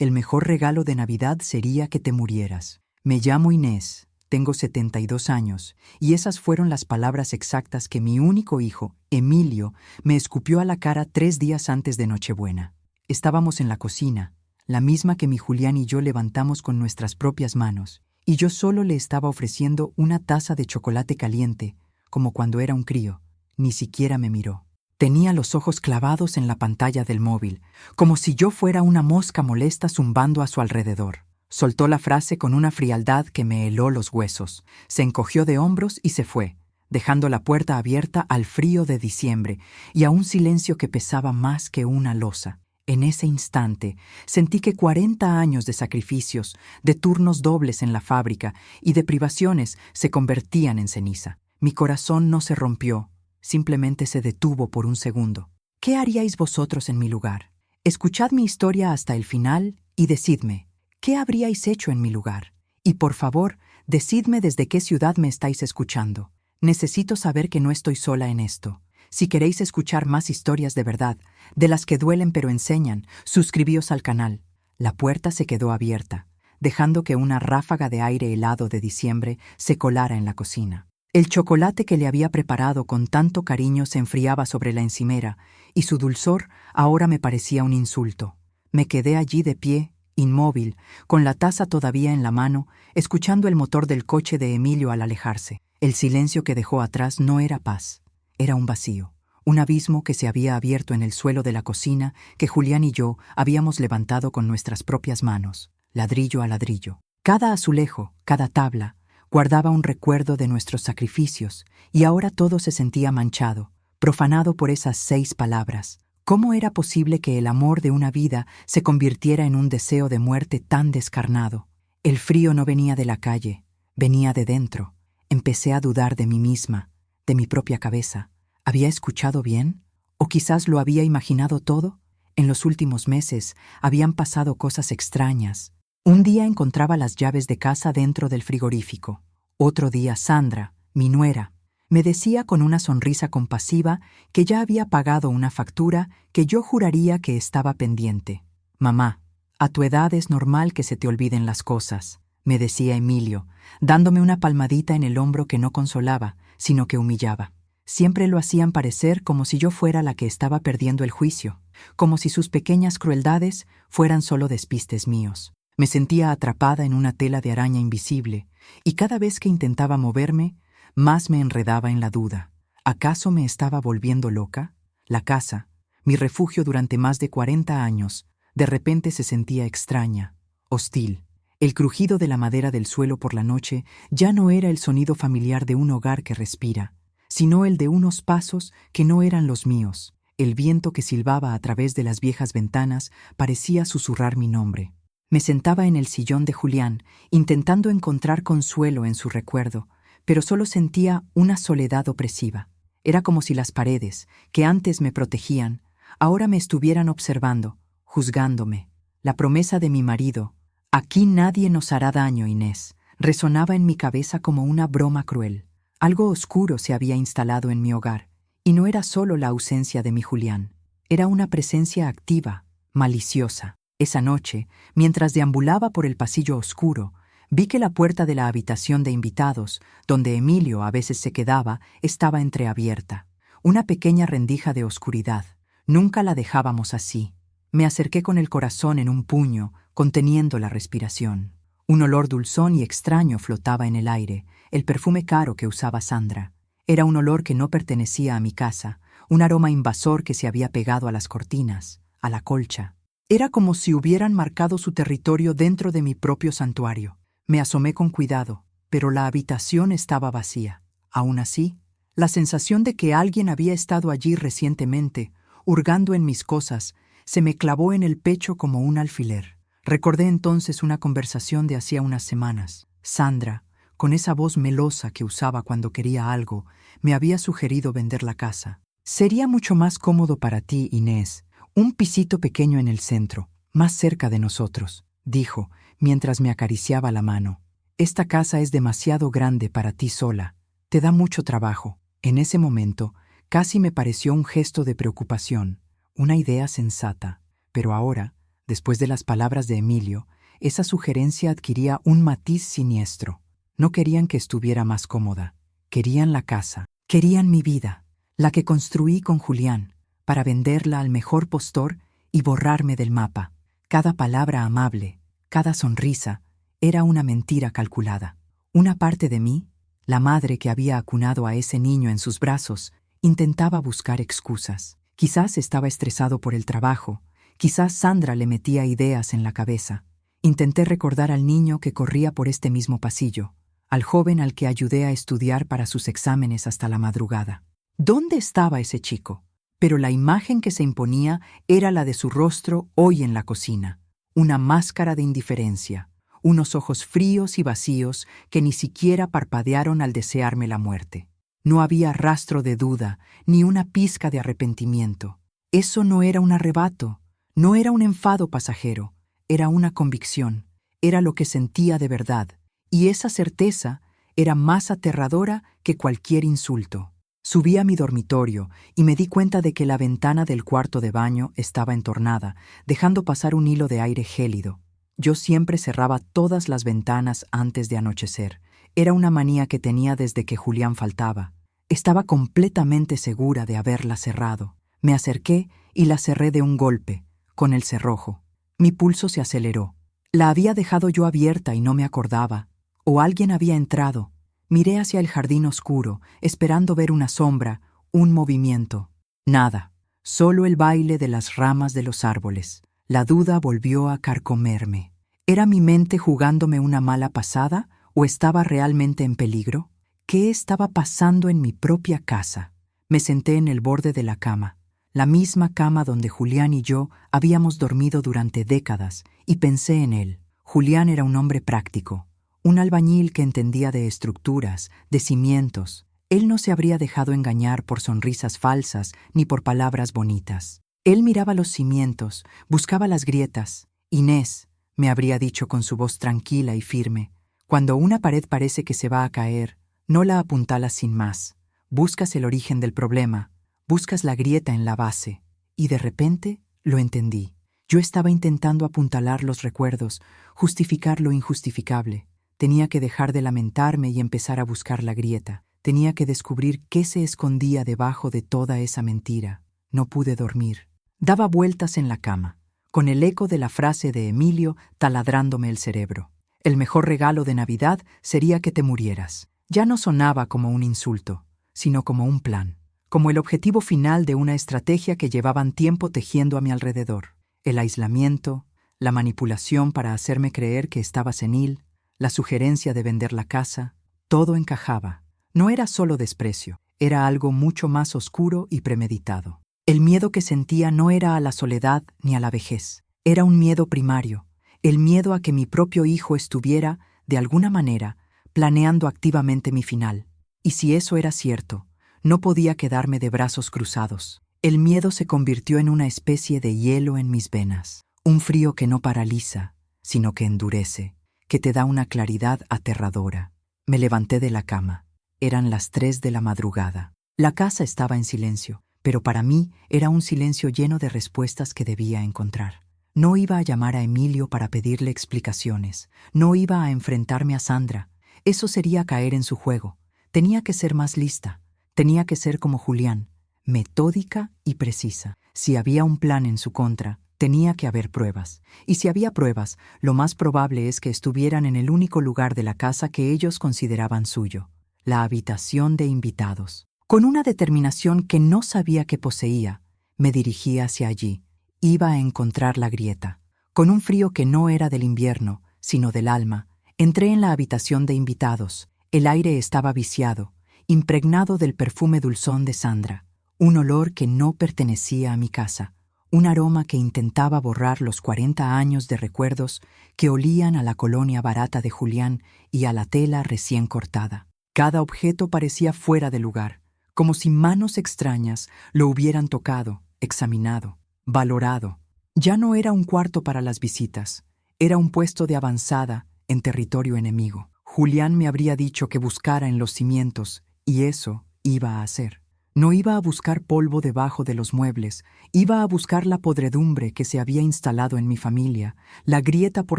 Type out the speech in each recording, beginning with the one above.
El mejor regalo de Navidad sería que te murieras. Me llamo Inés, tengo 72 años, y esas fueron las palabras exactas que mi único hijo, Emilio, me escupió a la cara 3 días antes de Nochebuena. Estábamos en la cocina, la misma que mi Julián y yo levantamos con nuestras propias manos, y yo solo le estaba ofreciendo una taza de chocolate caliente, como cuando era un crío. Ni siquiera me miró. Tenía los ojos clavados en la pantalla del móvil, como si yo fuera una mosca molesta zumbando a su alrededor. Soltó la frase con una frialdad que me heló los huesos, se encogió de hombros y se fue, dejando la puerta abierta al frío de diciembre y a un silencio que pesaba más que una losa. En ese instante sentí que 40 años de sacrificios, de turnos dobles en la fábrica y de privaciones se convertían en ceniza. Mi corazón no se rompió, simplemente se detuvo por un segundo. ¿Qué haríais vosotros en mi lugar? Escuchad mi historia hasta el final y decidme, ¿qué habríais hecho en mi lugar? Y por favor, decidme desde qué ciudad me estáis escuchando. Necesito saber que no estoy sola en esto. Si queréis escuchar más historias de verdad, de las que duelen pero enseñan, suscribíos al canal. La puerta se quedó abierta, dejando que una ráfaga de aire helado de diciembre se colara en la cocina. El chocolate que le había preparado con tanto cariño se enfriaba sobre la encimera, y su dulzor ahora me parecía un insulto. Me quedé allí de pie, inmóvil, con la taza todavía en la mano, escuchando el motor del coche de Emilio al alejarse. El silencio que dejó atrás no era paz, era un vacío, un abismo que se había abierto en el suelo de la cocina que Julián y yo habíamos levantado con nuestras propias manos, ladrillo a ladrillo. Cada azulejo, cada tabla, guardaba un recuerdo de nuestros sacrificios, y ahora todo se sentía manchado, profanado por esas 6 palabras. ¿Cómo era posible que el amor de una vida se convirtiera en un deseo de muerte tan descarnado? El frío no venía de la calle, venía de dentro. Empecé a dudar de mí misma, de mi propia cabeza. ¿Había escuchado bien? ¿O quizás lo había imaginado todo? En los últimos meses habían pasado cosas extrañas. Un día encontraba las llaves de casa dentro del frigorífico. Otro día Sandra, mi nuera, me decía con una sonrisa compasiva que ya había pagado una factura que yo juraría que estaba pendiente. «Mamá, a tu edad es normal que se te olviden las cosas», me decía Emilio, dándome una palmadita en el hombro que no consolaba, sino que humillaba. Siempre lo hacían parecer como si yo fuera la que estaba perdiendo el juicio, como si sus pequeñas crueldades fueran solo despistes míos. Me sentía atrapada en una tela de araña invisible, y cada vez que intentaba moverme, más me enredaba en la duda. ¿Acaso me estaba volviendo loca? La casa, mi refugio durante más de 40 años, de repente se sentía extraña, hostil. El crujido de la madera del suelo por la noche ya no era el sonido familiar de un hogar que respira, sino el de unos pasos que no eran los míos. El viento que silbaba a través de las viejas ventanas parecía susurrar mi nombre. Me sentaba en el sillón de Julián, intentando encontrar consuelo en su recuerdo, pero solo sentía una soledad opresiva. Era como si las paredes, que antes me protegían, ahora me estuvieran observando, juzgándome. La promesa de mi marido, «Aquí nadie nos hará daño, Inés», resonaba en mi cabeza como una broma cruel. Algo oscuro se había instalado en mi hogar, y no era solo la ausencia de mi Julián. Era una presencia activa, maliciosa. Esa noche, mientras deambulaba por el pasillo oscuro, vi que la puerta de la habitación de invitados, donde Emilio a veces se quedaba, estaba entreabierta. Una pequeña rendija de oscuridad. Nunca la dejábamos así. Me acerqué con el corazón en un puño, conteniendo la respiración. Un olor dulzón y extraño flotaba en el aire, el perfume caro que usaba Sandra. Era un olor que no pertenecía a mi casa, un aroma invasor que se había pegado a las cortinas, a la colcha. Era como si hubieran marcado su territorio dentro de mi propio santuario. Me asomé con cuidado, pero la habitación estaba vacía. Aún así, la sensación de que alguien había estado allí recientemente, hurgando en mis cosas, se me clavó en el pecho como un alfiler. Recordé entonces una conversación de hacía unas semanas. Sandra, con esa voz melosa que usaba cuando quería algo, me había sugerido vender la casa. «Sería mucho más cómodo para ti, Inés, un pisito pequeño en el centro, más cerca de nosotros», dijo, mientras me acariciaba la mano. «Esta casa es demasiado grande para ti sola. Te da mucho trabajo». En ese momento, casi me pareció un gesto de preocupación, una idea sensata. Pero ahora, Después de las palabras de Emilio, esa sugerencia adquiría un matiz siniestro. No querían que estuviera más cómoda. Querían la casa. Querían mi vida, la que construí con Julián, para venderla al mejor postor y borrarme del mapa. Cada palabra amable, cada sonrisa, era una mentira calculada. Una parte de mí, la madre que había acunado a ese niño en sus brazos, intentaba buscar excusas. Quizás estaba estresado por el trabajo, quizás Sandra le metía ideas en la cabeza. Intenté recordar al niño que corría por este mismo pasillo, al joven al que ayudé a estudiar para sus exámenes hasta la madrugada. ¿Dónde estaba ese chico? Pero la imagen que se imponía era la de su rostro hoy en la cocina, una máscara de indiferencia, unos ojos fríos y vacíos que ni siquiera parpadearon al desearme la muerte. No había rastro de duda, ni una pizca de arrepentimiento. Eso no era un arrebato, no era un enfado pasajero, era una convicción, era lo que sentía de verdad, y esa certeza era más aterradora que cualquier insulto. Subí a mi dormitorio y me di cuenta de que la ventana del cuarto de baño estaba entornada, dejando pasar un hilo de aire gélido. Yo siempre cerraba todas las ventanas antes de anochecer. Era una manía que tenía desde que Julián faltaba. Estaba completamente segura de haberla cerrado. Me acerqué y la cerré de un golpe, con el cerrojo. Mi pulso se aceleró. La había dejado yo abierta y no me acordaba. O alguien había entrado. Miré hacia el jardín oscuro, esperando ver una sombra, un movimiento. Nada, solo el baile de las ramas de los árboles. La duda volvió a carcomerme. ¿Era mi mente jugándome una mala pasada o estaba realmente en peligro? ¿Qué estaba pasando en mi propia casa? Me senté en el borde de la cama, la misma cama donde Julián y yo habíamos dormido durante décadas, y pensé en él. Julián era un hombre práctico, un albañil que entendía de estructuras, de cimientos. Él no se habría dejado engañar por sonrisas falsas ni por palabras bonitas. Él miraba los cimientos, buscaba las grietas. Inés, me habría dicho con su voz tranquila y firme, cuando una pared parece que se va a caer, no la apuntalas sin más. Buscas el origen del problema, buscas la grieta en la base. Y de repente lo entendí. Yo estaba intentando apuntalar los recuerdos, justificar lo injustificable. Tenía que dejar de lamentarme y empezar a buscar la grieta. Tenía que descubrir qué se escondía debajo de toda esa mentira. No pude dormir. Daba vueltas en la cama, con el eco de la frase de Emilio taladrándome el cerebro. El mejor regalo de Navidad sería que te murieras. Ya no sonaba como un insulto, sino como un plan, como el objetivo final de una estrategia que llevaban tiempo tejiendo a mi alrededor. El aislamiento, la manipulación para hacerme creer que estaba senil, la sugerencia de vender la casa, todo encajaba. No era solo desprecio, era algo mucho más oscuro y premeditado. El miedo que sentía no era a la soledad ni a la vejez, era un miedo primario, el miedo a que mi propio hijo estuviera, de alguna manera, planeando activamente mi final. Y si eso era cierto, no podía quedarme de brazos cruzados. El miedo se convirtió en una especie de hielo en mis venas, un frío que no paraliza, sino que endurece, que te da una claridad aterradora. Me levanté de la cama. Eran las 3 de la madrugada. La casa estaba en silencio, pero para mí era un silencio lleno de respuestas que debía encontrar. No iba a llamar a Emilio para pedirle explicaciones, no iba a enfrentarme a Sandra. Eso sería caer en su juego. Tenía que ser más lista, tenía que ser como Julián, metódica y precisa. Si había un plan en su contra, tenía que haber pruebas. Y si había pruebas, lo más probable es que estuvieran en el único lugar de la casa que ellos consideraban suyo, la habitación de invitados. Con una determinación que no sabía que poseía, me dirigí hacia allí. Iba a encontrar la grieta. Con un frío que no era del invierno, sino del alma, entré en la habitación de invitados. El aire estaba viciado, impregnado del perfume dulzón de Sandra, un olor que no pertenecía a mi casa, un aroma que intentaba borrar los 40 años de recuerdos que olían a la colonia barata de Julián y a la tela recién cortada. Cada objeto parecía fuera de lugar, como si manos extrañas lo hubieran tocado, examinado, valorado. Ya no era un cuarto para las visitas, era un puesto de avanzada en territorio enemigo. Julián me habría dicho que buscara en los cimientos, y eso iba a hacer. No iba a buscar polvo debajo de los muebles, iba a buscar la podredumbre que se había instalado en mi familia, la grieta por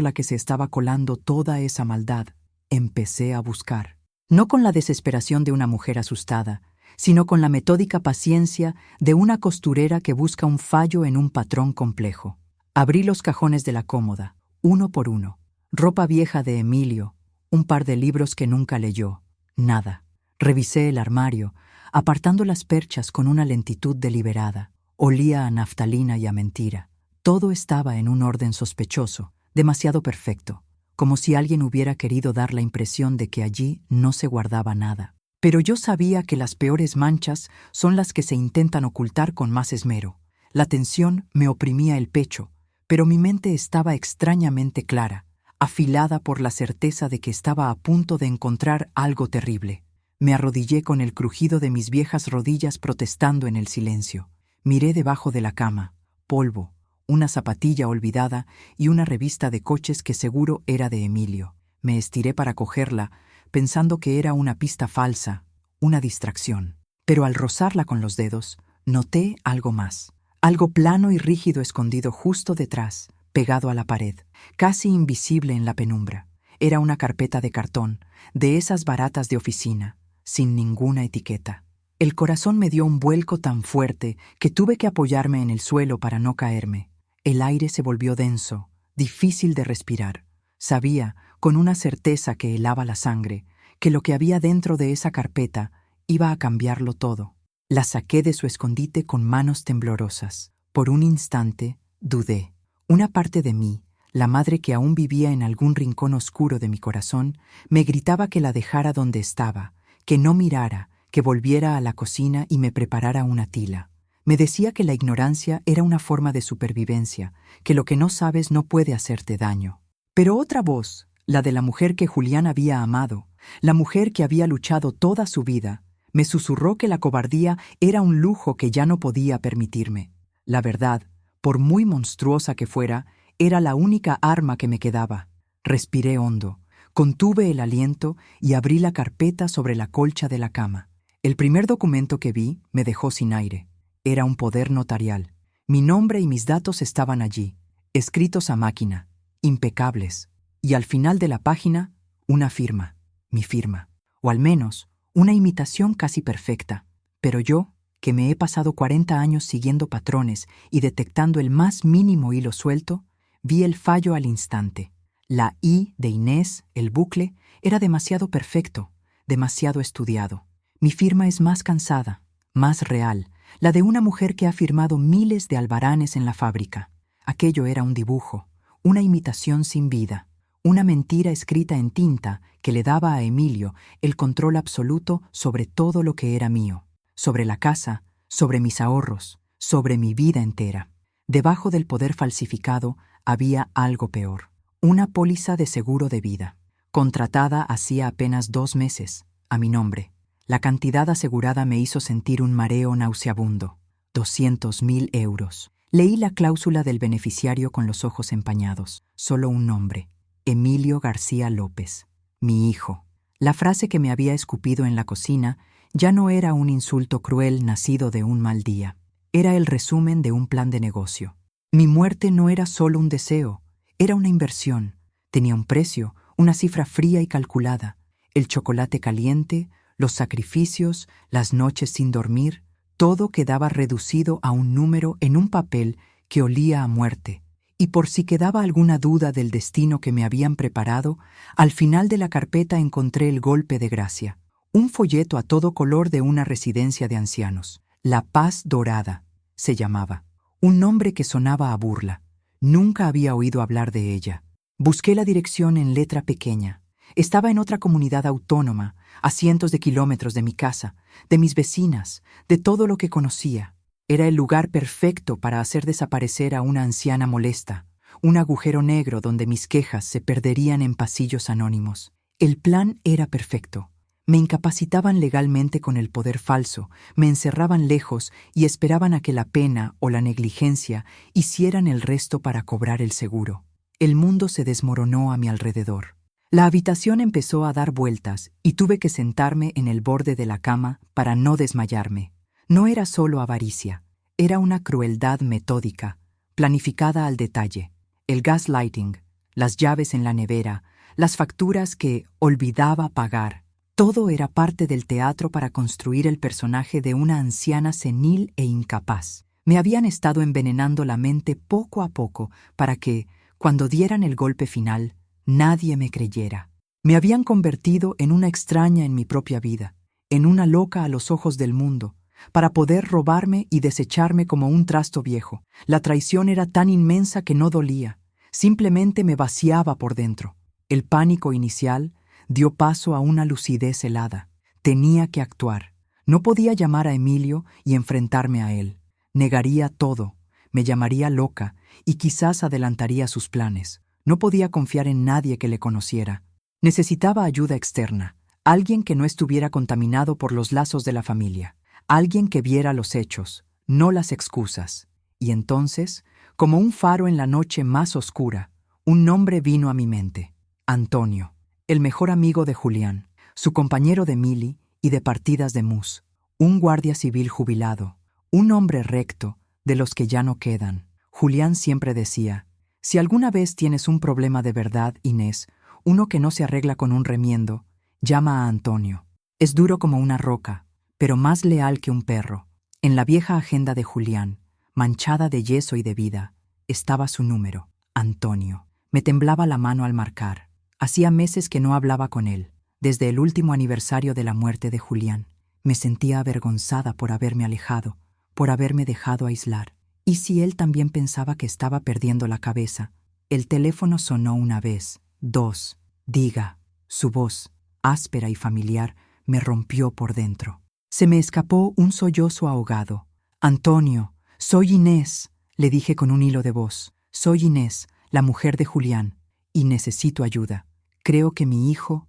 la que se estaba colando toda esa maldad. Empecé a buscar. No con la desesperación de una mujer asustada, sino con la metódica paciencia de una costurera que busca un fallo en un patrón complejo. Abrí los cajones de la cómoda, uno por uno. Ropa vieja de Emilio, un par de libros que nunca leyó. Nada. Revisé el armario, apartando las perchas con una lentitud deliberada. Olía a naftalina y a mentira. Todo estaba en un orden sospechoso, demasiado perfecto, como si alguien hubiera querido dar la impresión de que allí no se guardaba nada. Pero yo sabía que las peores manchas son las que se intentan ocultar con más esmero. La tensión me oprimía el pecho, pero mi mente estaba extrañamente clara, afilada por la certeza de que estaba a punto de encontrar algo terrible. Me arrodillé con el crujido de mis viejas rodillas protestando en el silencio. Miré debajo de la cama, polvo, una zapatilla olvidada y una revista de coches que seguro era de Emilio. Me estiré para cogerla, pensando que era una pista falsa, una distracción. Pero al rozarla con los dedos, noté algo más. Algo plano y rígido escondido justo detrás, pegado a la pared, casi invisible en la penumbra. Era una carpeta de cartón, de esas baratas de oficina, sin ninguna etiqueta. El corazón me dio un vuelco tan fuerte que tuve que apoyarme en el suelo para no caerme. El aire se volvió denso, difícil de respirar. Sabía, con una certeza que helaba la sangre, que lo que había dentro de esa carpeta iba a cambiarlo todo. La saqué de su escondite con manos temblorosas. Por un instante, dudé. Una parte de mí, la madre que aún vivía en algún rincón oscuro de mi corazón, me gritaba que la dejara donde estaba, que no mirara, que volviera a la cocina y me preparara una tila. Me decía que la ignorancia era una forma de supervivencia, que lo que no sabes no puede hacerte daño. Pero otra voz, la de la mujer que Julián había amado, la mujer que había luchado toda su vida, me susurró que la cobardía era un lujo que ya no podía permitirme. La verdad, por muy monstruosa que fuera, era la única arma que me quedaba. Respiré hondo, contuve el aliento y abrí la carpeta sobre la colcha de la cama. El primer documento que vi me dejó sin aire. Era un poder notarial. Mi nombre y mis datos estaban allí, escritos a máquina, impecables. Y al final de la página, una firma, mi firma. O al menos, una imitación casi perfecta. Pero yo, que me he pasado 40 años siguiendo patrones y detectando el más mínimo hilo suelto, vi el fallo al instante. La I de Inés, el bucle, era demasiado perfecto, demasiado estudiado. Mi firma es más cansada, más real, la de una mujer que ha firmado miles de albaranes en la fábrica. Aquello era un dibujo, una imitación sin vida, una mentira escrita en tinta que le daba a Emilio el control absoluto sobre todo lo que era mío, sobre la casa, sobre mis ahorros, sobre mi vida entera. Debajo del poder falsificado había algo peor, una póliza de seguro de vida, contratada hacía apenas 2 meses, a mi nombre. La cantidad asegurada me hizo sentir un mareo nauseabundo. 200.000 euros. Leí la cláusula del beneficiario con los ojos empañados. Solo un nombre. Emilio García López. Mi hijo. La frase que me había escupido en la cocina ya no era un insulto cruel nacido de un mal día. Era el resumen de un plan de negocio. Mi muerte no era solo un deseo, era una inversión. Tenía un precio, una cifra fría y calculada. El chocolate caliente, los sacrificios, las noches sin dormir, todo quedaba reducido a un número en un papel que olía a muerte. Y por si quedaba alguna duda del destino que me habían preparado, al final de la carpeta encontré el golpe de gracia. Un folleto a todo color de una residencia de ancianos. La Paz Dorada, se llamaba. Un nombre que sonaba a burla. Nunca había oído hablar de ella. Busqué la dirección en letra pequeña. Estaba en otra comunidad autónoma, a cientos de kilómetros de mi casa, de mis vecinas, de todo lo que conocía. Era el lugar perfecto para hacer desaparecer a una anciana molesta, un agujero negro donde mis quejas se perderían en pasillos anónimos. El plan era perfecto. Me incapacitaban legalmente con el poder falso, me encerraban lejos y esperaban a que la pena o la negligencia hicieran el resto para cobrar el seguro. El mundo se desmoronó a mi alrededor. La habitación empezó a dar vueltas y tuve que sentarme en el borde de la cama para no desmayarme. No era solo avaricia, era una crueldad metódica, planificada al detalle. El gaslighting, las llaves en la nevera, las facturas que olvidaba pagar. Todo era parte del teatro para construir el personaje de una anciana senil e incapaz. Me habían estado envenenando la mente poco a poco para que, cuando dieran el golpe final, nadie me creyera. Me habían convertido en una extraña en mi propia vida, en una loca a los ojos del mundo, para poder robarme y desecharme como un trasto viejo. La traición era tan inmensa que no dolía, simplemente me vaciaba por dentro. El pánico inicial dio paso a una lucidez helada. Tenía que actuar. No podía llamar a Emilio y enfrentarme a él. Negaría todo, me llamaría loca y quizás adelantaría sus planes. No podía confiar en nadie que le conociera. Necesitaba ayuda externa, alguien que no estuviera contaminado por los lazos de la familia, alguien que viera los hechos, no las excusas. Y entonces, como un faro en la noche más oscura, un nombre vino a mi mente: Antonio, el mejor amigo de Julián, su compañero de mili y de partidas de mus, un guardia civil jubilado, un hombre recto, de los que ya no quedan. Julián siempre decía: si alguna vez tienes un problema de verdad, Inés, uno que no se arregla con un remiendo, llama a Antonio. Es duro como una roca, pero más leal que un perro. En la vieja agenda de Julián, manchada de yeso y de vida, estaba su número: Antonio. Me temblaba la mano al marcar. Hacía meses que no hablaba con él, desde el último aniversario de la muerte de Julián. Me sentía avergonzada por haberme alejado, por haberme dejado aislar. ¿Y si él también pensaba que estaba perdiendo la cabeza? El teléfono sonó una vez, dos. Diga. Su voz, áspera y familiar, me rompió por dentro. Se me escapó un sollozo ahogado. Antonio, soy Inés, le dije con un hilo de voz. Soy Inés, la mujer de Julián, y necesito ayuda. Creo que mi hijo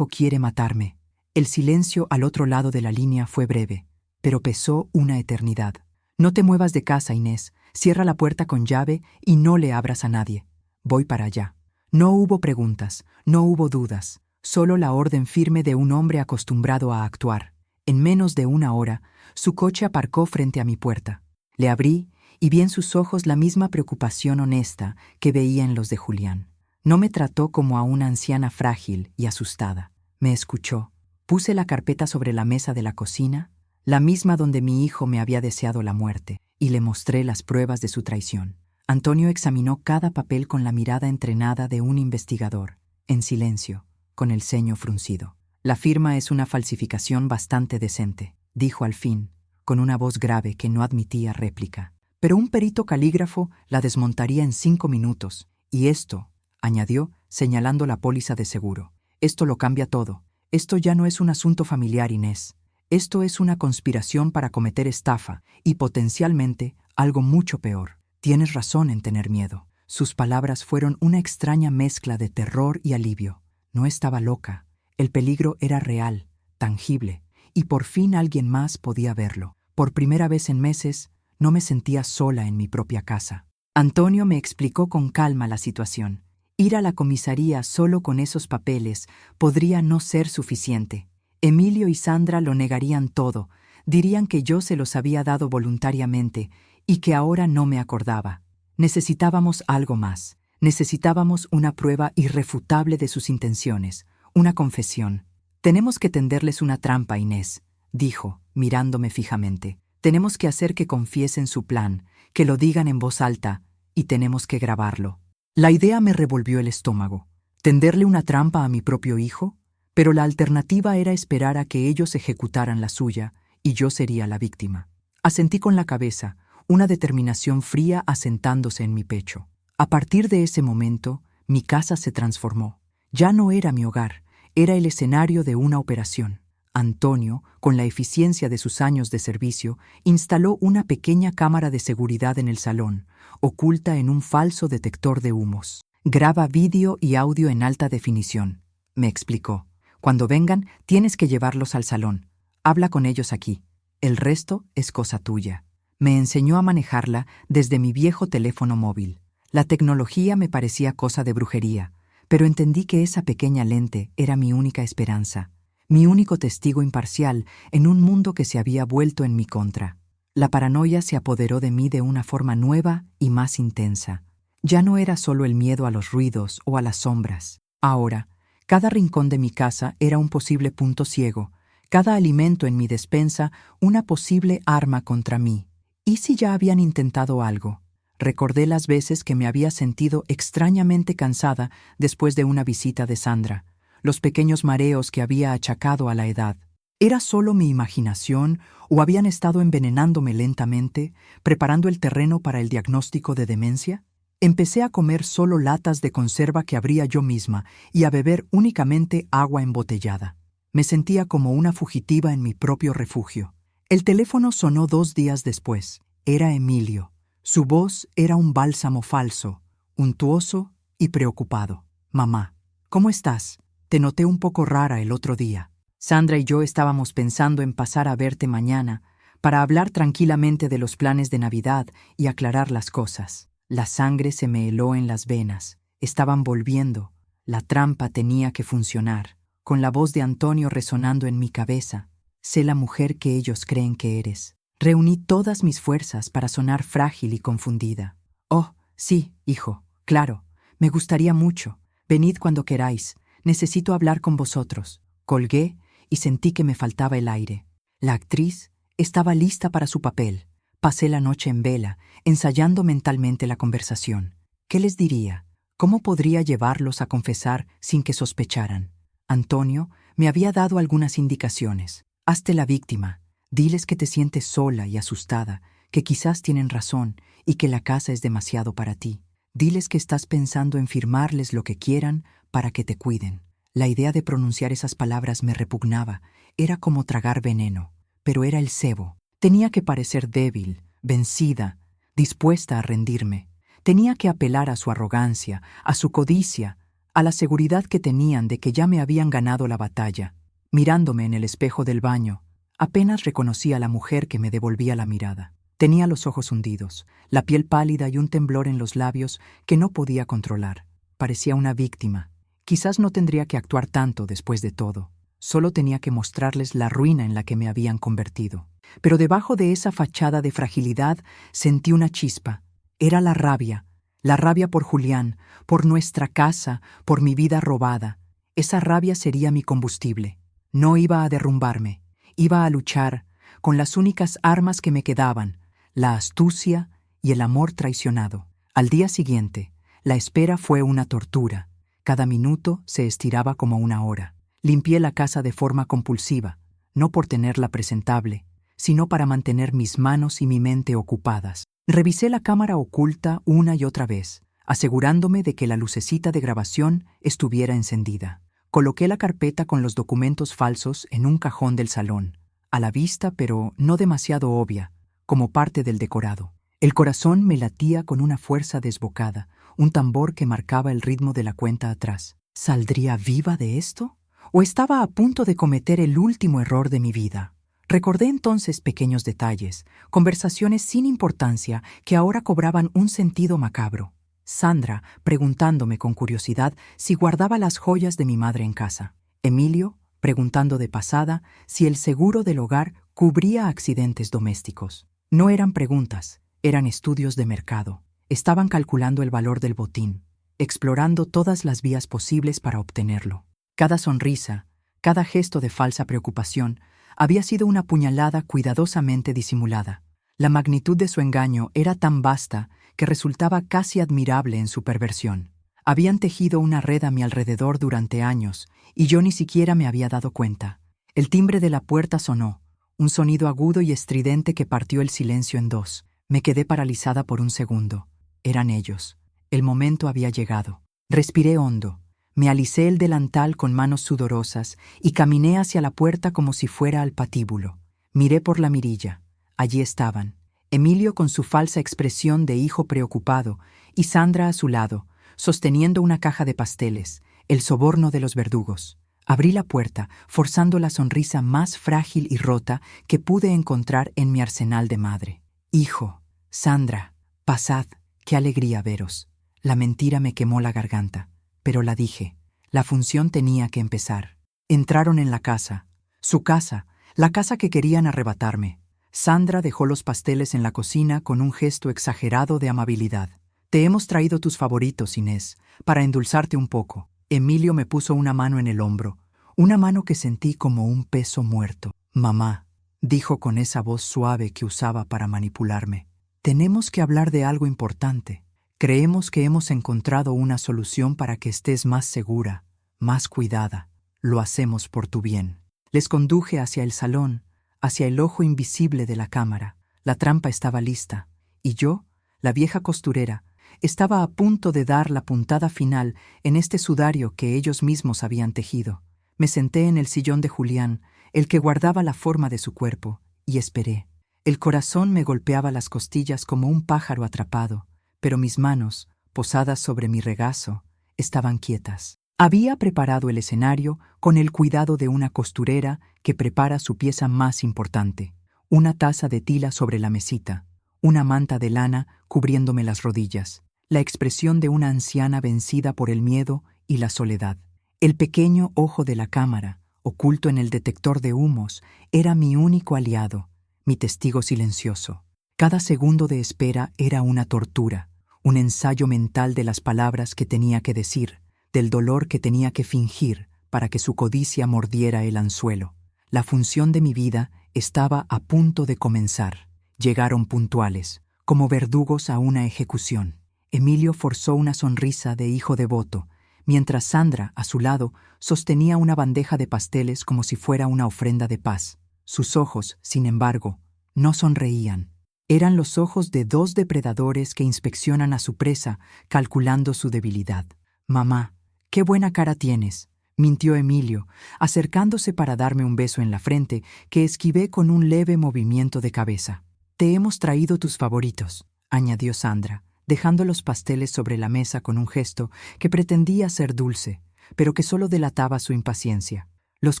quiere matarme. El silencio al otro lado de la línea fue breve, pero pesó una eternidad. No te muevas de casa, Inés. Cierra la puerta con llave y no le abras a nadie. Voy para allá. No hubo preguntas, no hubo dudas, solo la orden firme de un hombre acostumbrado a actuar. En menos de una hora, su coche aparcó frente a mi puerta. Le abrí y vi en sus ojos la misma preocupación honesta que veía en los de Julián. No me trató como a una anciana frágil y asustada. Me escuchó. Puse la carpeta sobre la mesa de la cocina, la misma donde mi hijo me había deseado la muerte, y le mostré las pruebas de su traición. Antonio examinó cada papel con la mirada entrenada de un investigador, en silencio, con el ceño fruncido. La firma es una falsificación bastante decente, dijo al fin, con una voz grave que no admitía réplica. Pero un perito calígrafo la desmontaría en 5 minutos, y esto, añadió, señalando la póliza de seguro, esto lo cambia todo. Esto ya no es un asunto familiar, Inés. Esto es una conspiración para cometer estafa y potencialmente algo mucho peor. Tienes razón en tener miedo. Sus palabras fueron una extraña mezcla de terror y alivio. No estaba loca. El peligro era real, tangible, y por fin alguien más podía verlo. Por primera vez en meses, no me sentía sola en mi propia casa. Antonio me explicó con calma la situación. Ir a la comisaría solo con esos papeles podría no ser suficiente. Emilio y Sandra lo negarían todo, dirían que yo se los había dado voluntariamente y que ahora no me acordaba. Necesitábamos algo más. Necesitábamos una prueba irrefutable de sus intenciones, una confesión. Tenemos que tenderles una trampa, Inés, dijo, mirándome fijamente. Tenemos que hacer que confiesen su plan, que lo digan en voz alta, y tenemos que grabarlo. La idea me revolvió el estómago. ¿Tenderle una trampa a mi propio hijo? Pero la alternativa era esperar a que ellos ejecutaran la suya, y yo sería la víctima. Asentí con la cabeza, una determinación fría asentándose en mi pecho. A partir de ese momento, mi casa se transformó. Ya no era mi hogar, era el escenario de una operación. Antonio, con la eficiencia de sus años de servicio, instaló una pequeña cámara de seguridad en el salón, oculta en un falso detector de humos. Graba vídeo y audio en alta definición, me explicó. Cuando vengan, tienes que llevarlos al salón. Habla con ellos aquí. El resto es cosa tuya. Me enseñó a manejarla desde mi viejo teléfono móvil. La tecnología me parecía cosa de brujería, pero entendí que esa pequeña lente era mi única esperanza. mi único testigo imparcial en un mundo que se había vuelto en mi contra. La paranoia se apoderó de mí de una forma nueva y más intensa. Ya no era solo el miedo a los ruidos o a las sombras. Ahora, cada rincón de mi casa era un posible punto ciego, cada alimento en mi despensa una posible arma contra mí. ¿Y si ya habían intentado algo? Recordé las veces que me había sentido extrañamente cansada después de una visita de Sandra, los pequeños mareos que había achacado a la edad. ¿Era solo mi imaginación o habían estado envenenándome lentamente, preparando el terreno para el diagnóstico de demencia? Empecé a comer solo latas de conserva que abría yo misma y a beber únicamente agua embotellada. Me sentía como una fugitiva en mi propio refugio. El teléfono sonó 2 días después. Era Emilio. Su voz era un bálsamo falso, untuoso y preocupado. «Mamá, ¿cómo estás? Te noté un poco rara el otro día. Sandra y yo estábamos pensando en pasar a verte mañana para hablar tranquilamente de los planes de Navidad y aclarar las cosas». La sangre se me heló en las venas. Estaban volviendo. La trampa tenía que funcionar. Con la voz de Antonio resonando en mi cabeza. «Sé la mujer que ellos creen que eres». Reuní todas mis fuerzas para sonar frágil y confundida. «Oh, sí, hijo, claro. Me gustaría mucho. Venid cuando queráis. Necesito hablar con vosotros». Colgué y sentí que me faltaba el aire. La actriz estaba lista para su papel. Pasé la noche en vela, ensayando mentalmente la conversación. ¿Qué les diría? ¿Cómo podría llevarlos a confesar sin que sospecharan? Antonio me había dado algunas indicaciones. «Hazte la víctima. Diles que te sientes sola y asustada, que quizás tienen razón y que la casa es demasiado para ti. Diles que estás pensando en firmarles lo que quieran para que te cuiden». La idea de pronunciar esas palabras me repugnaba. Era como tragar veneno, pero era el cebo. Tenía que parecer débil, vencida, dispuesta a rendirme. Tenía que apelar a su arrogancia, a su codicia, a la seguridad que tenían de que ya me habían ganado la batalla. Mirándome en el espejo del baño, apenas reconocí a la mujer que me devolvía la mirada. Tenía los ojos hundidos, la piel pálida y un temblor en los labios que no podía controlar. Parecía una víctima. Quizás no tendría que actuar tanto después de todo. Solo tenía que mostrarles la ruina en la que me habían convertido. Pero debajo de esa fachada de fragilidad sentí una chispa. Era la rabia por Julián, por nuestra casa, por mi vida robada. Esa rabia sería mi combustible. No iba a derrumbarme, iba a luchar con las únicas armas que me quedaban, la astucia y el amor traicionado. Al día siguiente, la espera fue una tortura. Cada minuto se estiraba como una hora. Limpié la casa de forma compulsiva, no por tenerla presentable, sino para mantener mis manos y mi mente ocupadas. Revisé la cámara oculta una y otra vez, asegurándome de que la lucecita de grabación estuviera encendida. Coloqué la carpeta con los documentos falsos en un cajón del salón, a la vista pero no demasiado obvia, como parte del decorado. El corazón me latía con una fuerza desbocada, un tambor que marcaba el ritmo de la cuenta atrás. ¿Saldría viva de esto? ¿O estaba a punto de cometer el último error de mi vida? Recordé entonces pequeños detalles, conversaciones sin importancia que ahora cobraban un sentido macabro. Sandra preguntándome con curiosidad si guardaba las joyas de mi madre en casa. Emilio preguntando de pasada si el seguro del hogar cubría accidentes domésticos. No eran preguntas, eran estudios de mercado. Estaban calculando el valor del botín, explorando todas las vías posibles para obtenerlo. Cada sonrisa, cada gesto de falsa preocupación, había sido una puñalada cuidadosamente disimulada. La magnitud de su engaño era tan vasta que resultaba casi admirable en su perversión. Habían tejido una red a mi alrededor durante años, y yo ni siquiera me había dado cuenta. El timbre de la puerta sonó, un sonido agudo y estridente que partió el silencio en dos. Me quedé paralizada por un segundo. Eran ellos. El momento había llegado. Respiré hondo. Me alicé el delantal con manos sudorosas y caminé hacia la puerta como si fuera al patíbulo. Miré por la mirilla. Allí estaban, Emilio con su falsa expresión de hijo preocupado y Sandra a su lado, sosteniendo una caja de pasteles, el soborno de los verdugos. Abrí la puerta, forzando la sonrisa más frágil y rota que pude encontrar en mi arsenal de madre. «Hijo, Sandra, pasad, qué alegría veros». La mentira me quemó la garganta. Pero la dije. La función tenía que empezar. Entraron en la casa. Su casa, la casa que querían arrebatarme. Sandra dejó los pasteles en la cocina con un gesto exagerado de amabilidad. Te hemos traído tus favoritos, Inés, para endulzarte un poco. Emilio me puso una mano en el hombro, una mano que sentí como un peso muerto. Mamá, dijo con esa voz suave que usaba para manipularme, tenemos que hablar de algo importante. Creemos que hemos encontrado una solución para que estés más segura, más cuidada. Lo hacemos por tu bien. Les conduje hacia el salón, hacia el ojo invisible de la cámara. La trampa estaba lista, y yo, la vieja costurera, estaba a punto de dar la puntada final en este sudario que ellos mismos habían tejido. Me senté en el sillón de Julián, el que guardaba la forma de su cuerpo, y esperé. El corazón me golpeaba las costillas como un pájaro atrapado, pero mis manos, posadas sobre mi regazo, estaban quietas. Había preparado el escenario con el cuidado de una costurera que prepara su pieza más importante. Una taza de tila sobre la mesita, una manta de lana cubriéndome las rodillas, la expresión de una anciana vencida por el miedo y la soledad. El pequeño ojo de la cámara, oculto en el detector de humos, era mi único aliado, mi testigo silencioso. Cada segundo de espera era una tortura, un ensayo mental de las palabras que tenía que decir, del dolor que tenía que fingir para que su codicia mordiera el anzuelo. La función de mi vida estaba a punto de comenzar. Llegaron puntuales, como verdugos a una ejecución. Emilio forzó una sonrisa de hijo devoto, mientras Sandra, a su lado, sostenía una bandeja de pasteles como si fuera una ofrenda de paz. Sus ojos, sin embargo, no sonreían. Eran los ojos de dos depredadores que inspeccionan a su presa, calculando su debilidad. «Mamá, qué buena cara tienes», mintió Emilio, acercándose para darme un beso en la frente que esquivé con un leve movimiento de cabeza. «Te hemos traído tus favoritos», añadió Sandra, dejando los pasteles sobre la mesa con un gesto que pretendía ser dulce, pero que solo delataba su impaciencia. Los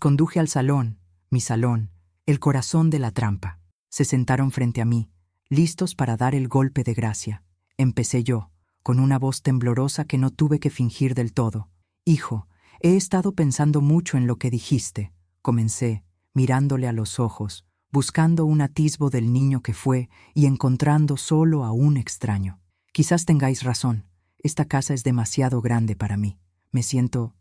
conduje al salón, mi salón, el corazón de la trampa. Se sentaron frente a mí, listos para dar el golpe de gracia. Empecé yo, con una voz temblorosa que no tuve que fingir del todo. «Hijo, he estado pensando mucho en lo que dijiste», comencé, mirándole a los ojos, buscando un atisbo del niño que fue y encontrando solo a un extraño. «Quizás tengáis razón. Esta casa es demasiado grande para mí. Me siento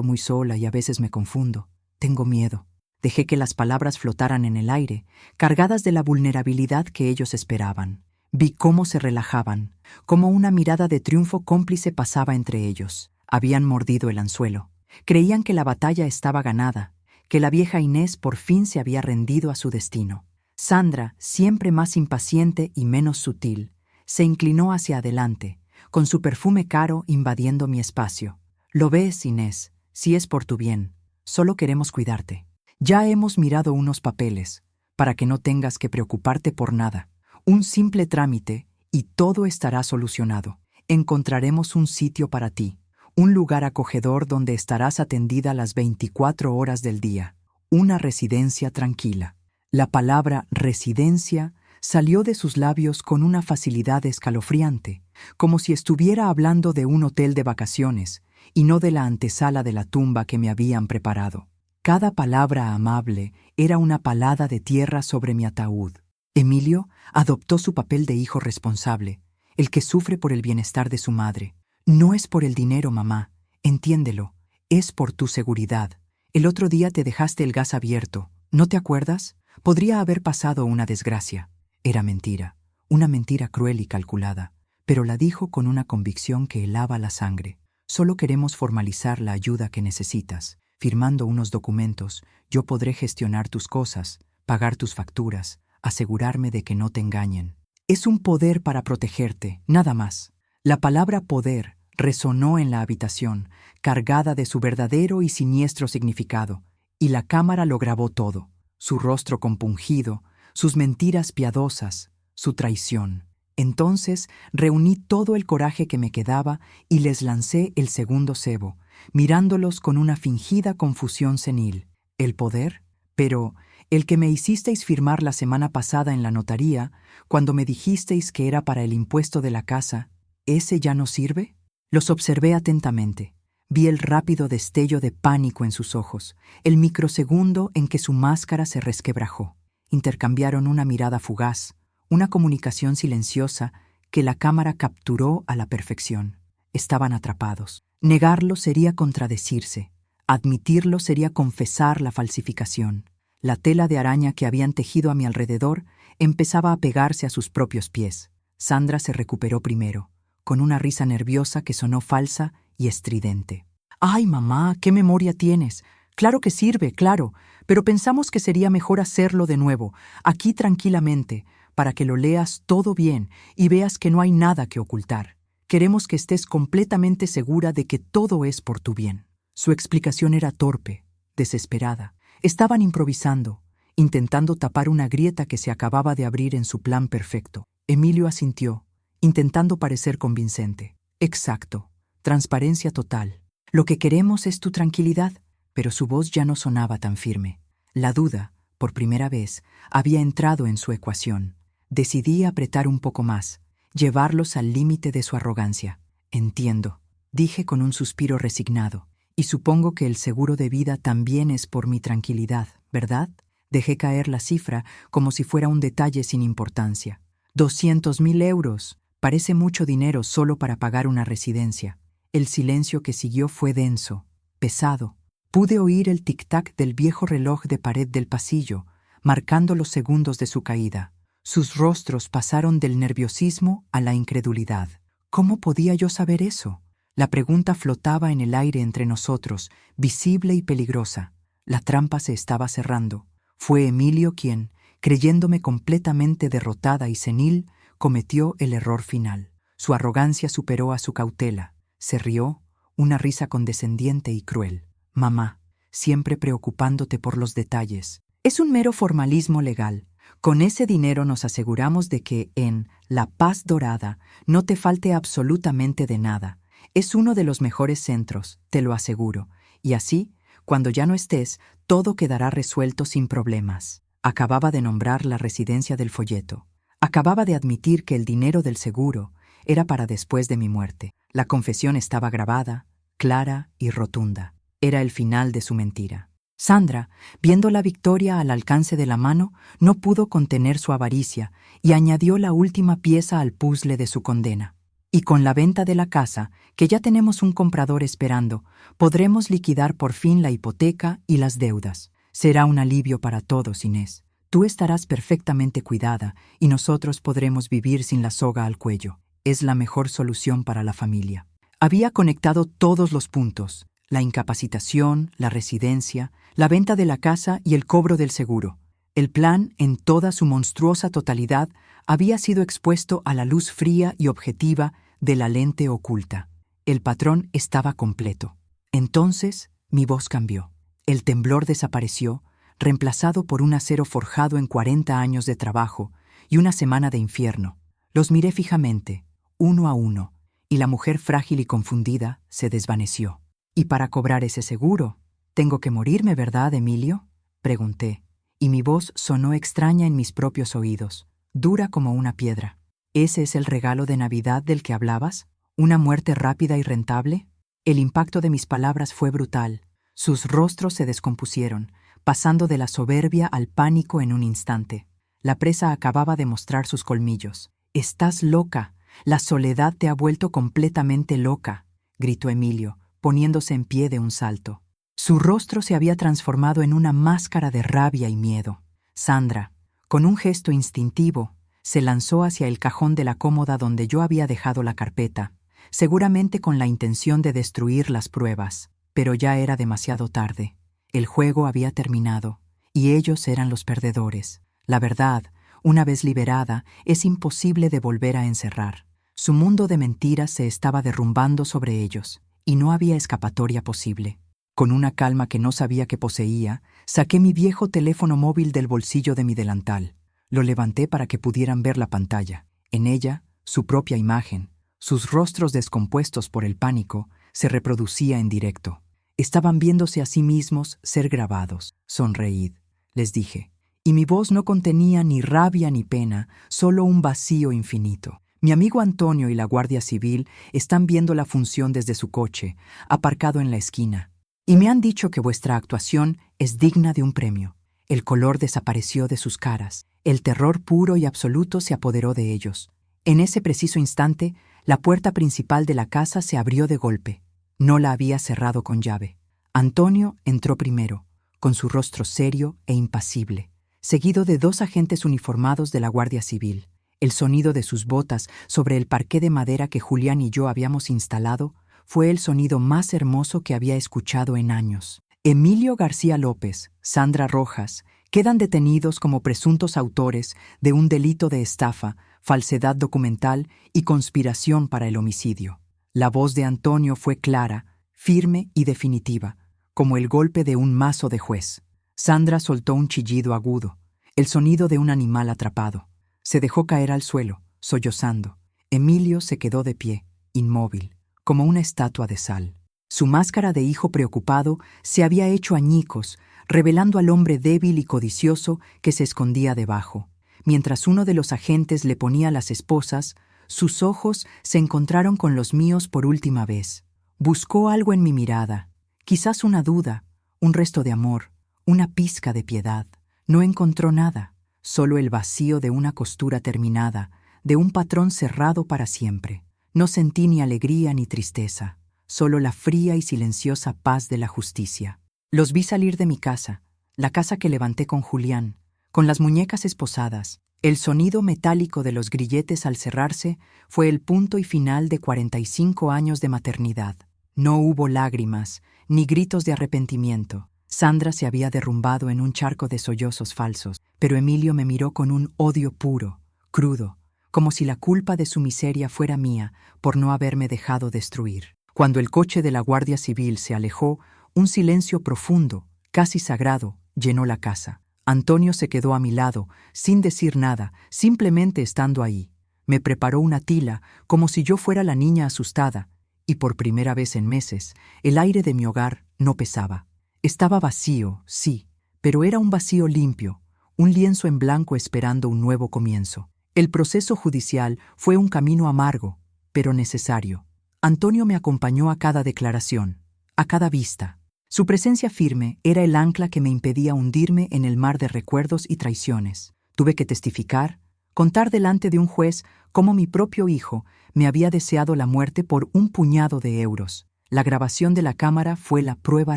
muy sola y a veces me confundo. Tengo miedo». Dejé que las palabras flotaran en el aire, cargadas de la vulnerabilidad que ellos esperaban. Vi cómo se relajaban, cómo una mirada de triunfo cómplice pasaba entre ellos. Habían mordido el anzuelo. Creían que la batalla estaba ganada, que la vieja Inés por fin se había rendido a su destino. Sandra, siempre más impaciente y menos sutil, se inclinó hacia adelante, con su perfume caro invadiendo mi espacio. «Lo ves, Inés, si es por tu bien. Solo queremos cuidarte. Ya hemos mirado unos papeles, para que no tengas que preocuparte por nada. Un simple trámite y todo estará solucionado. Encontraremos un sitio para ti, un lugar acogedor donde estarás atendida las 24 horas del día, una residencia tranquila». La palabra residencia salió de sus labios con una facilidad escalofriante, como si estuviera hablando de un hotel de vacaciones y no de la antesala de la tumba que me habían preparado. Cada palabra amable era una palada de tierra sobre mi ataúd. Emilio adoptó su papel de hijo responsable, el que sufre por el bienestar de su madre. «No es por el dinero, mamá, entiéndelo, es por tu seguridad. El otro día te dejaste el gas abierto, ¿no te acuerdas? Podría haber pasado una desgracia». Era mentira, una mentira cruel y calculada, pero la dijo con una convicción que helaba la sangre. «Solo queremos formalizar la ayuda que necesitas. Firmando unos documentos, yo podré gestionar tus cosas, pagar tus facturas, asegurarme de que no te engañen. Es un poder para protegerte, nada más». La palabra poder resonó en la habitación, cargada de su verdadero y siniestro significado, y la cámara lo grabó todo: su rostro compungido, sus mentiras piadosas, su traición. Entonces reuní todo el coraje que me quedaba y les lancé el segundo cebo, mirándolos con una fingida confusión senil. ¿El poder? Pero el que me hicisteis firmar la semana pasada en la notaría, cuando me dijisteis que era para el impuesto de la casa, ¿ese ya no sirve? Los observé atentamente. Vi el rápido destello de pánico en sus ojos, el microsegundo en que su máscara se resquebrajó. Intercambiaron una mirada fugaz, una comunicación silenciosa que la cámara capturó a la perfección. Estaban atrapados. Negarlo sería contradecirse. Admitirlo sería confesar la falsificación. La tela de araña que habían tejido a mi alrededor empezaba a pegarse a sus propios pies. Sandra se recuperó primero, con una risa nerviosa que sonó falsa y estridente. «¡Ay, mamá, qué memoria tienes! Claro que sirve, claro, pero pensamos que sería mejor hacerlo de nuevo, aquí tranquilamente, para que lo leas todo bien y veas que no hay nada que ocultar. Queremos que estés completamente segura de que todo es por tu bien». Su explicación era torpe, desesperada. Estaban improvisando, intentando tapar una grieta que se acababa de abrir en su plan perfecto. Emilio asintió, intentando parecer convincente. «Exacto, transparencia total. Lo que queremos es tu tranquilidad». Pero su voz ya no sonaba tan firme. La duda, por primera vez, había entrado en su ecuación. Decidí apretar un poco más, llevarlos al límite de su arrogancia. «Entiendo», dije con un suspiro resignado. «Y supongo que el seguro de vida también es por mi tranquilidad, ¿verdad?». Dejé caer la cifra como si fuera un detalle sin importancia. 200.000 euros. Parece mucho dinero solo para pagar una residencia. El silencio que siguió fue denso, pesado. Pude oír el tic-tac del viejo reloj de pared del pasillo, marcando los segundos de su caída. Sus rostros pasaron del nerviosismo a la incredulidad. ¿Cómo podía yo saber eso? La pregunta flotaba en el aire entre nosotros, visible y peligrosa. La trampa se estaba cerrando. Fue Emilio quien, creyéndome completamente derrotada y senil, cometió el error final. Su arrogancia superó a su cautela. Se rió, una risa condescendiente y cruel. «Mamá, siempre preocupándote por los detalles. Es un mero formalismo legal. Con ese dinero nos aseguramos de que en La Paz Dorada no te falte absolutamente de nada. Es uno de los mejores centros, te lo aseguro. Y así, cuando ya no estés, todo quedará resuelto sin problemas». Acababa de nombrar la residencia del folleto. Acababa de admitir que el dinero del seguro era para después de mi muerte. La confesión estaba grabada, clara y rotunda. Era el final de su mentira. Sandra, viendo la victoria al alcance de la mano, no pudo contener su avaricia y añadió la última pieza al puzzle de su condena. «Y con la venta de la casa, que ya tenemos un comprador esperando, podremos liquidar por fin la hipoteca y las deudas. Será un alivio para todos, Inés. Tú estarás perfectamente cuidada y nosotros podremos vivir sin la soga al cuello. Es la mejor solución para la familia». Había conectado todos los puntos: la incapacitación, la residencia, la venta de la casa y el cobro del seguro. El plan, en toda su monstruosa totalidad, había sido expuesto a la luz fría y objetiva de la lente oculta. El patrón estaba completo. Entonces, mi voz cambió. El temblor desapareció, reemplazado por un acero forjado en 40 años de trabajo y una semana de infierno. Los miré fijamente, uno a uno, y la mujer frágil y confundida se desvaneció. «Y para cobrar ese seguro, tengo que morirme, ¿verdad, Emilio?», pregunté, y mi voz sonó extraña en mis propios oídos, dura como una piedra. «¿Ese es el regalo de Navidad del que hablabas? ¿Una muerte rápida y rentable?». El impacto de mis palabras fue brutal. Sus rostros se descompusieron, pasando de la soberbia al pánico en un instante. La presa acababa de mostrar sus colmillos. «Estás loca. La soledad te ha vuelto completamente loca», gritó Emilio, poniéndose en pie de un salto. Su rostro se había transformado en una máscara de rabia y miedo. Sandra, con un gesto instintivo, se lanzó hacia el cajón de la cómoda donde yo había dejado la carpeta, seguramente con la intención de destruir las pruebas. Pero ya era demasiado tarde. El juego había terminado, y ellos eran los perdedores. La verdad, una vez liberada, es imposible de volver a encerrar. Su mundo de mentiras se estaba derrumbando sobre ellos, y no había escapatoria posible. Con una calma que no sabía que poseía, saqué mi viejo teléfono móvil del bolsillo de mi delantal. Lo levanté para que pudieran ver la pantalla. En ella, su propia imagen, sus rostros descompuestos por el pánico, se reproducía en directo. Estaban viéndose a sí mismos ser grabados. «Sonreíd», les dije, y mi voz no contenía ni rabia ni pena, solo un vacío infinito. Mi amigo Antonio y la Guardia Civil están viendo la función desde su coche, aparcado en la esquina. Y me han dicho que vuestra actuación es digna de un premio. El color desapareció de sus caras. El terror puro y absoluto se apoderó de ellos. En ese preciso instante, la puerta principal de la casa se abrió de golpe. No la había cerrado con llave. Antonio entró primero, con su rostro serio e impasible, seguido de 2 agentes uniformados de la Guardia Civil. El sonido de sus botas sobre el parqué de madera que Julián y yo habíamos instalado fue el sonido más hermoso que había escuchado en años. Emilio García López, Sandra Rojas, quedan detenidos como presuntos autores de un delito de estafa, falsedad documental y conspiración para el homicidio. La voz de Antonio fue clara, firme y definitiva, como el golpe de un mazo de juez. Sandra soltó un chillido agudo, el sonido de un animal atrapado. Se dejó caer al suelo, sollozando. Emilio se quedó de pie, inmóvil, como una estatua de sal. Su máscara de hijo preocupado se había hecho añicos, revelando al hombre débil y codicioso que se escondía debajo. Mientras uno de los agentes le ponía las esposas, sus ojos se encontraron con los míos por última vez. Buscó algo en mi mirada, quizás una duda, un resto de amor, una pizca de piedad. No encontró nada. Solo el vacío de una costura terminada, de un patrón cerrado para siempre. No sentí ni alegría ni tristeza, solo la fría y silenciosa paz de la justicia. Los vi salir de mi casa, la casa que levanté con Julián, con las muñecas esposadas. El sonido metálico de los grilletes al cerrarse fue el punto y final de 45 años de maternidad. No hubo lágrimas, ni gritos de arrepentimiento. Sandra se había derrumbado en un charco de sollozos falsos, pero Emilio me miró con un odio puro, crudo, como si la culpa de su miseria fuera mía por no haberme dejado destruir. Cuando el coche de la Guardia Civil se alejó, un silencio profundo, casi sagrado, llenó la casa. Antonio se quedó a mi lado, sin decir nada, simplemente estando ahí. Me preparó una tila, como si yo fuera la niña asustada, y por primera vez en meses, el aire de mi hogar no pesaba. Estaba vacío, sí, pero era un vacío limpio, un lienzo en blanco esperando un nuevo comienzo. El proceso judicial fue un camino amargo, pero necesario. Antonio me acompañó a cada declaración, a cada vista. Su presencia firme era el ancla que me impedía hundirme en el mar de recuerdos y traiciones. Tuve que testificar, contar delante de un juez cómo mi propio hijo me había deseado la muerte por un puñado de euros. La grabación de la cámara fue la prueba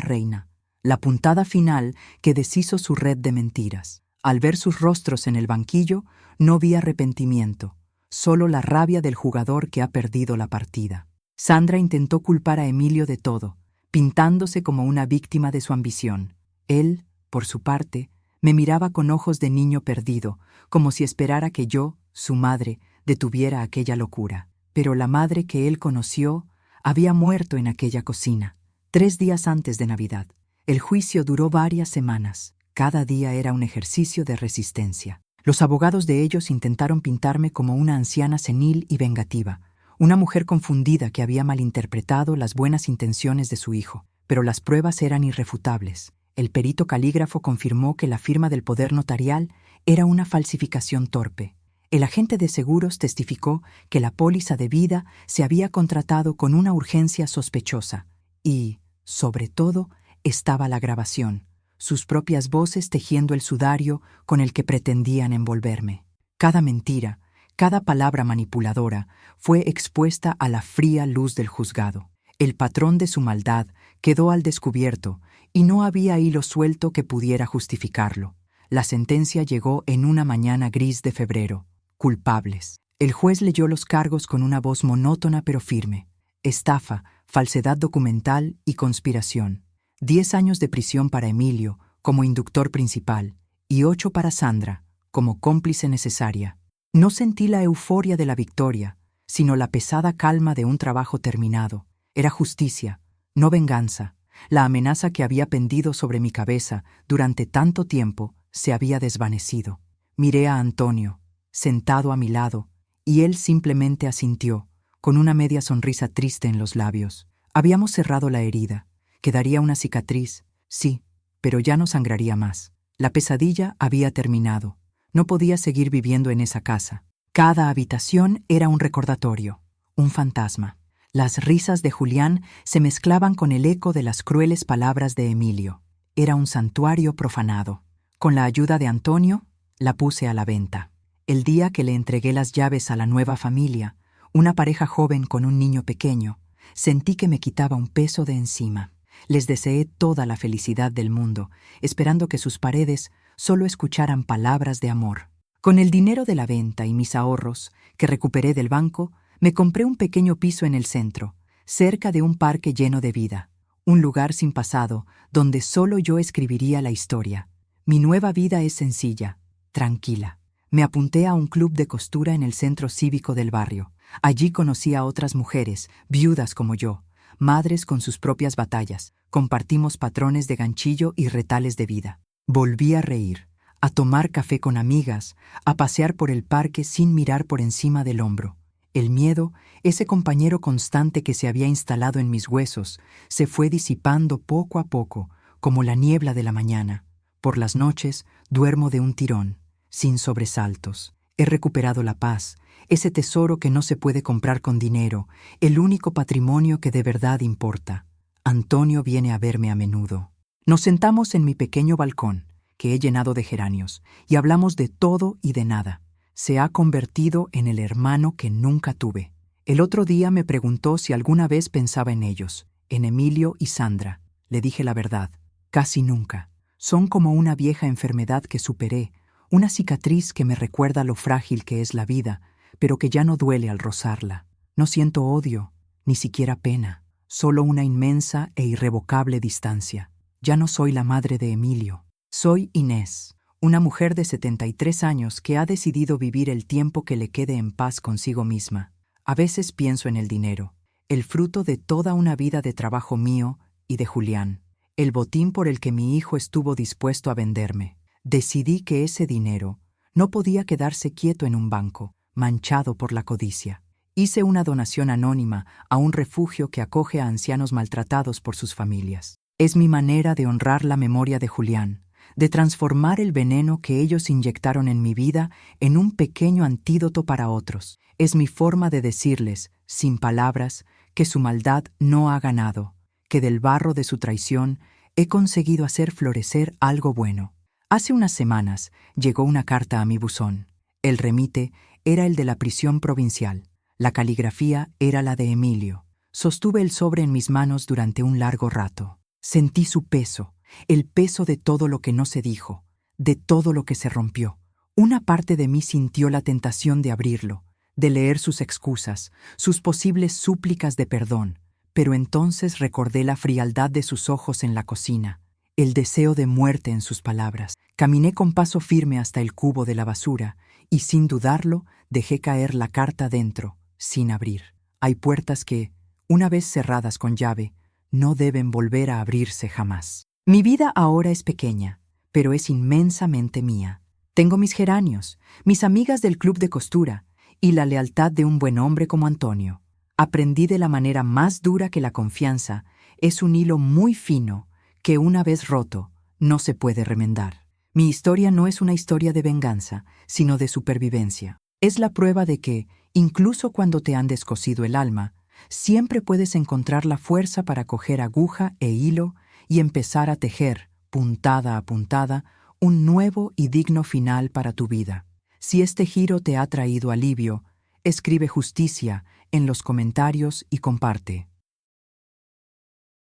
reina, la puntada final que deshizo su red de mentiras. Al ver sus rostros en el banquillo, no vi arrepentimiento, solo la rabia del jugador que ha perdido la partida. Sandra intentó culpar a Emilio de todo, pintándose como una víctima de su ambición. Él, por su parte, me miraba con ojos de niño perdido, como si esperara que yo, su madre, detuviera aquella locura. Pero la madre que él conoció había muerto en aquella cocina, 3 días antes de Navidad. El juicio duró varias semanas. Cada día era un ejercicio de resistencia. Los abogados de ellos intentaron pintarme como una anciana senil y vengativa, una mujer confundida que había malinterpretado las buenas intenciones de su hijo. Pero las pruebas eran irrefutables. El perito calígrafo confirmó que la firma del poder notarial era una falsificación torpe. El agente de seguros testificó que la póliza de vida se había contratado con una urgencia sospechosa. Y, sobre todo, estaba la grabación, sus propias voces tejiendo el sudario con el que pretendían envolverme. Cada mentira, cada palabra manipuladora fue expuesta a la fría luz del juzgado. El patrón de su maldad quedó al descubierto y no había hilo suelto que pudiera justificarlo. La sentencia llegó en una mañana gris de febrero. Culpables. El juez leyó los cargos con una voz monótona pero firme. Estafa, falsedad documental y conspiración. 10 años de prisión para Emilio, como inductor principal, y 8 para Sandra, como cómplice necesaria. No sentí la euforia de la victoria, sino la pesada calma de un trabajo terminado. Era justicia, no venganza. La amenaza que había pendido sobre mi cabeza durante tanto tiempo se había desvanecido. Miré a Antonio, sentado a mi lado, y él simplemente asintió, con una media sonrisa triste en los labios. Habíamos cerrado la herida. Quedaría una cicatriz, sí, pero ya no sangraría más. La pesadilla había terminado. No podía seguir viviendo en esa casa. Cada habitación era un recordatorio, un fantasma. Las risas de Julián se mezclaban con el eco de las crueles palabras de Emilio. Era un santuario profanado. Con la ayuda de Antonio, la puse a la venta. El día que le entregué las llaves a la nueva familia, una pareja joven con un niño pequeño, sentí que me quitaba un peso de encima. Les deseé toda la felicidad del mundo, esperando que sus paredes solo escucharan palabras de amor. Con el dinero de la venta y mis ahorros, que recuperé del banco, me compré un pequeño piso en el centro, cerca de un parque lleno de vida, un lugar sin pasado, donde solo yo escribiría la historia. Mi nueva vida es sencilla, tranquila. Me apunté a un club de costura en el centro cívico del barrio. Allí conocí a otras mujeres, viudas como yo, madres con sus propias batallas. Compartimos patrones de ganchillo y retales de vida. Volví a reír, a tomar café con amigas, a pasear por el parque sin mirar por encima del hombro. El miedo, ese compañero constante que se había instalado en mis huesos, se fue disipando poco a poco, como la niebla de la mañana. Por las noches duermo de un tirón, sin sobresaltos. He recuperado la paz, ese tesoro que no se puede comprar con dinero, el único patrimonio que de verdad importa. Antonio viene a verme a menudo. Nos sentamos en mi pequeño balcón, que he llenado de geranios, y hablamos de todo y de nada. Se ha convertido en el hermano que nunca tuve. El otro día me preguntó si alguna vez pensaba en ellos, en Emilio y Sandra. Le dije la verdad, casi nunca. Son como una vieja enfermedad que superé, una cicatriz que me recuerda lo frágil que es la vida, pero que ya no duele al rozarla. No siento odio, ni siquiera pena, solo una inmensa e irrevocable distancia. Ya no soy la madre de Emilio. Soy Inés, una mujer de 73 años que ha decidido vivir el tiempo que le quede en paz consigo misma. A veces pienso en el dinero, el fruto de toda una vida de trabajo mío y de Julián, el botín por el que mi hijo estuvo dispuesto a venderme. Decidí que ese dinero no podía quedarse quieto en un banco, manchado por la codicia. Hice una donación anónima a un refugio que acoge a ancianos maltratados por sus familias. Es mi manera de honrar la memoria de Julián, de transformar el veneno que ellos inyectaron en mi vida en un pequeño antídoto para otros. Es mi forma de decirles, sin palabras, que su maldad no ha ganado, que del barro de su traición he conseguido hacer florecer algo bueno. Hace unas semanas llegó una carta a mi buzón. El remite era el de la prisión provincial. La caligrafía era la de Emilio. Sostuve el sobre en mis manos durante un largo rato. Sentí su peso, el peso de todo lo que no se dijo, de todo lo que se rompió. Una parte de mí sintió la tentación de abrirlo, de leer sus excusas, sus posibles súplicas de perdón, pero entonces recordé la frialdad de sus ojos en la cocina, el deseo de muerte en sus palabras. Caminé con paso firme hasta el cubo de la basura y, sin dudarlo, dejé caer la carta dentro, sin abrir. Hay puertas que, una vez cerradas con llave, no deben volver a abrirse jamás. Mi vida ahora es pequeña, pero es inmensamente mía. Tengo mis geranios, mis amigas del club de costura y la lealtad de un buen hombre como Antonio. Aprendí de la manera más dura que la confianza es un hilo muy fino que, una vez roto, no se puede remendar. Mi historia no es una historia de venganza, sino de supervivencia. Es la prueba de que, incluso cuando te han descosido el alma, siempre puedes encontrar la fuerza para coger aguja e hilo y empezar a tejer, puntada a puntada, un nuevo y digno final para tu vida. Si este giro te ha traído alivio, escribe justicia en los comentarios y comparte.